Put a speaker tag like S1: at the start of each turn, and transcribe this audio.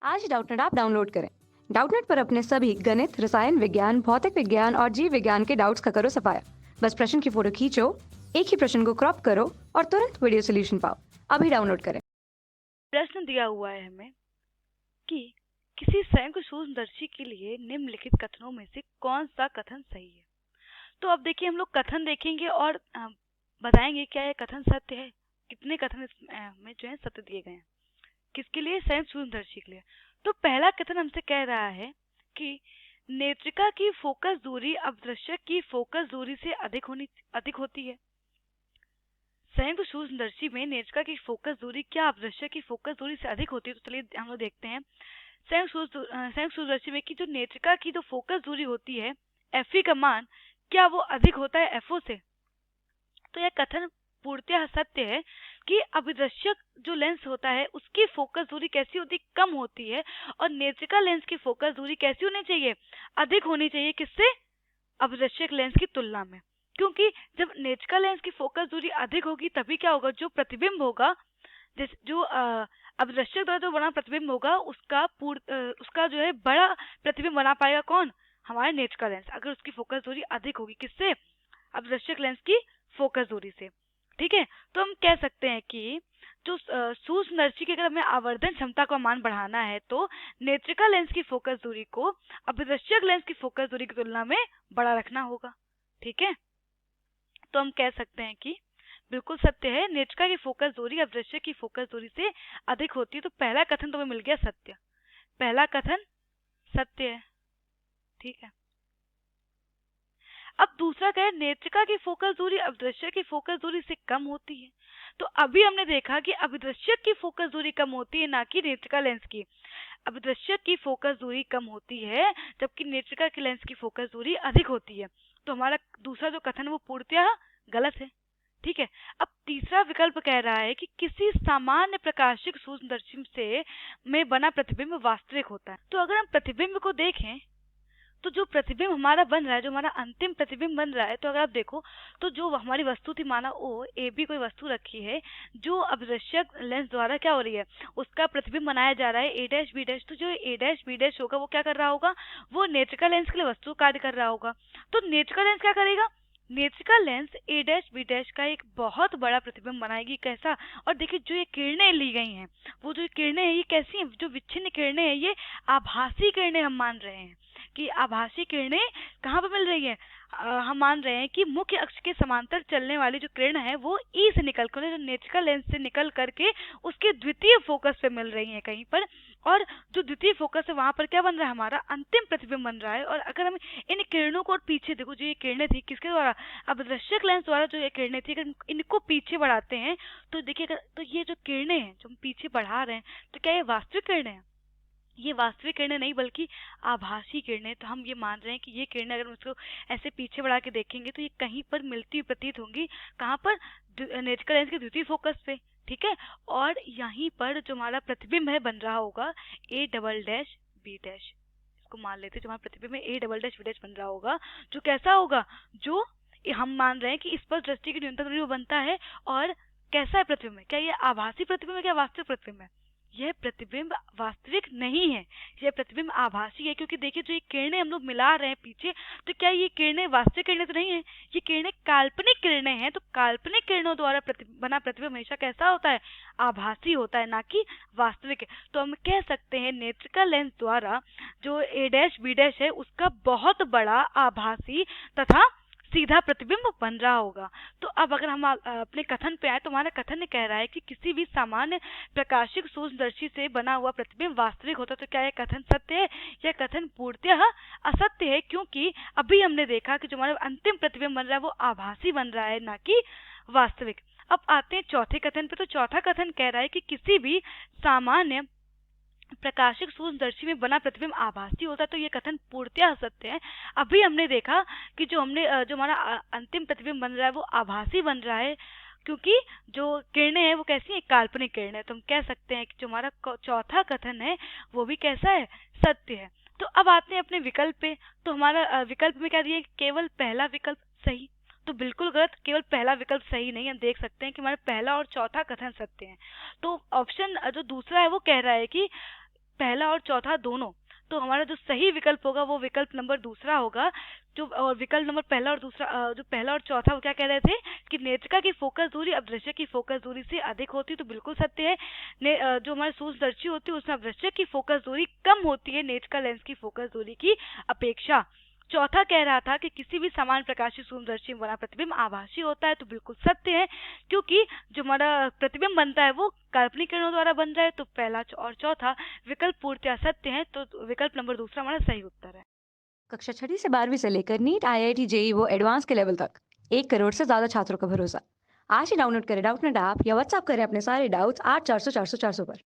S1: आज Doubtnut app download करें। Doubtnut पर अपने सभी गणित, रसायन विज्ञान, भौतिक विज्ञान और जीव विज्ञान के डाउट्स का करो सफाया। बस प्रश्न की फोटो खींचो, एक ही प्रश्न को क्रॉप करो और तुरंत वीडियो सोल्यूशन पाओ। अभी डाउनलोड करें।
S2: प्रश्न दिया हुआ है हमें कि किसी संयुक्त सूक्ष्मदर्शी के लिए निम्नलिखित कथनों में से कौन सा कथन सही है। तो अब देखिए, हम लोग कथन देखेंगे और बताएंगे क्या यह कथन सत्य है, कितने कथन इसमें जो है सत्य दिए गए हैं, किसके लिए, संयुक्त सूक्ष्मदर्शी के लिए। तो पहला कथन हमसे कह रहा है कि नेत्रिका की फोकस दूरी अवदृश्यक की फोकस दूरी से अधिक होती है। संयुक्त सूक्ष्मदर्शी में नेत्रिका की फोकस दूरी क्या अवदृश्यक की फोकस दूरी से अधिक होती है। तो चलिए हम लोग देखते हैं संयुक्त सूक्ष्मदर्शी में कि जो नेत्रिका की जो फोकस दूरी होती है एफ का मान क्या वो अधिक होता है एफओ से। तो यह कथन पूर्णतः सत्य है कि अभिदर्शक जो लेंस होता है उसकी फोकस दूरी कैसी होती, कम होती है, और नेत्रिका लेंस की फोकस दूरी कैसी होनी चाहिए, अधिक होनी चाहिए, किससे, अभिदर्शक लेंस की तुलना में। क्योंकि जब नेत्रिका लेंस की फोकस दूरी अधिक होगी तभी क्या होगा, जो प्रतिबिंब होगा, जो अभिदर्शक द्वारा जो बना प्रतिबिंब होगा उसका जो है बड़ा प्रतिबिंब बना पाएगा कौन, हमारे नेत्रिका लेंस, अगर उसकी फोकस दूरी अधिक होगी, किससे, अभिदर्शक लेंस की फोकस दूरी से। ठीक है, तो हम कह सकते हैं कि जो सूक्ष्मदर्शी की अगर हमें आवर्धन क्षमता का मान बढ़ाना है तो नेत्रिका लेंस की फोकस दूरी को अभिदर्शक लेंस की फोकस दूरी की तुलना में बड़ा रखना होगा। ठीक है, तो हम कह सकते हैं कि बिल्कुल सत्य है, नेत्रिका की फोकस दूरी अभिदर्शक की फोकस दूरी से अधिक होती है। तो पहला कथन तो हमें मिल गया सत्य, पहला कथन सत्य है। ठीक है, अब दूसरा क्या है, नेत्रिका की फोकस दूरी अभिदर्शक की फोकस दूरी से कम होती है। तो अभी हमने देखा कि अभिदर्शक की फोकस दूरी कम होती है, ना कि नेत्रिका लेंस की। अभिदर्शक की फोकस दूरी कम होती है जबकि नेत्रिका की लेंस की फोकस दूरी अधिक होती है। तो हमारा दूसरा जो कथन वो पूर्णतः गलत है। ठीक है, अब तीसरा विकल्प कह रहा है कि किसी सामान्य प्रकाशिक सूक्ष्मदर्शी से में बना प्रतिबिंब वास्तविक होता है। तो अगर हम प्रतिबिंब को देखें तो जो प्रतिबिंब हमारा बन रहा है, जो हमारा अंतिम प्रतिबिंब बन रहा है, तो अगर आप देखो तो जो हमारी वस्तु थी, माना ओ ए बी कोई वस्तु रखी है जो अभिदर्शक लेंस द्वारा क्या हो रही है, उसका प्रतिबिंब बनाया जा रहा है ए डैश बी डैश। तो जो ए डैश बी डैश होगा वो क्या कर रहा होगा, वो नेत्रिका लेंस के लिए वस्तु कार्य कर रहा होगा। तो नेत्रिका लेंस क्या करेगा, नेत्रिका लेंस ए डैश बी डैश का एक बहुत बड़ा प्रतिबिंब बनाएगी। कैसा, और देखिए जो ये किरणें ली गई हैं, वो जो किरणें हैं ये कैसी हैं, जो विच्छिन्न किरणें हैं ये आभासी किरणें हम मान रहे हैं कि आभासी किरणें कहाँ पर मिल रही है। हम मान रहे हैं कि मुख्य अक्ष के समांतर चलने वाली जो किरण है वो ई से निकल कर, जो नेत्रिका लेंस से निकल करके उसके द्वितीय फोकस पे मिल रही है कहीं पर, और जो द्वितीय फोकस है वहां पर क्या बन रहा है, हमारा अंतिम प्रतिबिंब बन रहा है। और अगर हम इन किरणों को और पीछे देखो, जो ये किरणें थी किसके द्वारा, अभिदर्शक लेंस द्वारा जो ये किरणें थी, अगर इनको पीछे बढ़ाते हैं तो देखिए, तो ये जो किरणें हैं जो हम पीछे बढ़ा रहे हैं, तो क्या ये वास्तविक किरणें हैं, ये वास्तविक किरणें नहीं बल्कि आभासी किरणें। तो हम ये मान रहे हैं कि ये किरणें अगर उसको ऐसे पीछे बढ़ा के देखेंगे तो ये कहीं पर मिलती हुई प्रतीत होंगी, कहाँ पर, नेत्रिका लेंस के द्वितीय फोकस पे। ठीक है, और यहीं पर जो हमारा प्रतिबिंब है बन रहा होगा A double dash B dash, इसको मान लेते हैं, जो हमारा प्रतिबिंब है A double dash B dash बन रहा होगा, जो कैसा होगा, जो हम मान रहे हैं कि स्पष्ट दृष्टि की न्यूनतम दूरी बनता है। और कैसा है प्रतिबिंब, क्या ये आभासी प्रतिबिंब है, क्या वास्तविक प्रतिबिंब है, यह प्रतिबिंब वास्तविक नहीं है, यह प्रतिबिंब आभासी है। क्योंकि देखिए जो ये किरणें हम लोग मिला रहे हैं पीछे, तो क्या ये किरणें वास्तविक किरणें तो नहीं है, ये किरणें काल्पनिक किरणें हैं। तो काल्पनिक किरणों द्वारा बना प्रतिबिंब हमेशा कैसा होता है, आभासी होता है, ना कि वास्तविक है। तो हम कह सकते हैं नेत्रिका लेंस द्वारा जो ए डैश बी डैश है उसका बहुत बड़ा आभासी तथा सीधा प्रतिबिंब बन रहा होगा। तो अब अगर हम अपने कथन पे आए तो हमारा कथन कह रहा है कि किसी भी सामान्य प्रकाशिक सूक्ष्मदर्शी से बना हुआ प्रतिबिंब वास्तविक होता है। तो क्या यह कथन सत्य है, यह कथन पूर्णतः असत्य है, क्योंकि अभी हमने देखा कि जो हमारा अंतिम प्रतिबिंब बन रहा है वो आभासी बन रहा है, ना कि वास्तविक। अब आते हैं चौथे कथन पे। तो चौथा कथन कह रहा है कि किसी भी सामान्य प्रकाशिक सूक्ष्मदर्शी में बना प्रतिबिंब आभासी होता है। तो ये कथन पूर्णतः असत्य है। अभी हमने देखा कि जो हमारा अंतिम प्रतिबिंब बन रहा है वो आभासी बन रहा है, क्योंकि जो किरणें हैं वो कैसी हैं, काल्पनिक किरणें। तो हम कह सकते हैं कि जो हमारा चौथा कथन है वो भी कैसा है, सत्य है। तो अब आते हैं अपने विकल्प पे। तो हमारा विकल्प में क्या दिया, केवल पहला विकल्प सही। तो बिल्कुल गलत, केवल पहला विकल्प सही नहीं। हम देख सकते हैं कि हमारा पहला और चौथा कथन सत्य है। तो ऑप्शन जो दूसरा है वो कह रहा है कि पहला और चौथा दोनों, तो हमारा जो सही विकल्प होगा वो विकल्प नंबर दूसरा होगा। जो और विकल्प नंबर पहला और दूसरा जो पहला और चौथा वो क्या कह रहे थे कि नेत्रिका की फोकस दूरी अदृश्य की फोकस दूरी से अधिक होती है, तो बिल्कुल सत्य है। जो हमारी सूक्ष्मदर्शी होती है उसमें अदृश्य की फोकस दूरी कम होती है नेत्रिका लेंस की फोकस दूरी की अपेक्षा। चौथा कह रहा था कि किसी भी समान प्रकाशीय सूक्ष्मदर्शी में बना प्रतिबिंब आभासी होता है, तो बिल्कुल सत्य है, क्योंकि जो हमारा प्रतिबिंब बनता है वो काल्पनिक किरणों द्वारा बन रहा है। तो पहला और चौथा विकल्प पूर्णतया सत्य है, तो विकल्प नंबर दूसरा हमारा सही उत्तर है।
S1: कक्षा 6ठी से 12वीं से लेकर नीट, आईआईटी, जेईई वो एडवांस के लेवल तक 1 करोड़ से ज्यादा छात्रों का भरोसा। आज ही डाउनलोड करें डाउटनेट ऐप या व्हाट्सएप करें अपने सारे डाउट्स 8400 400 400 पर।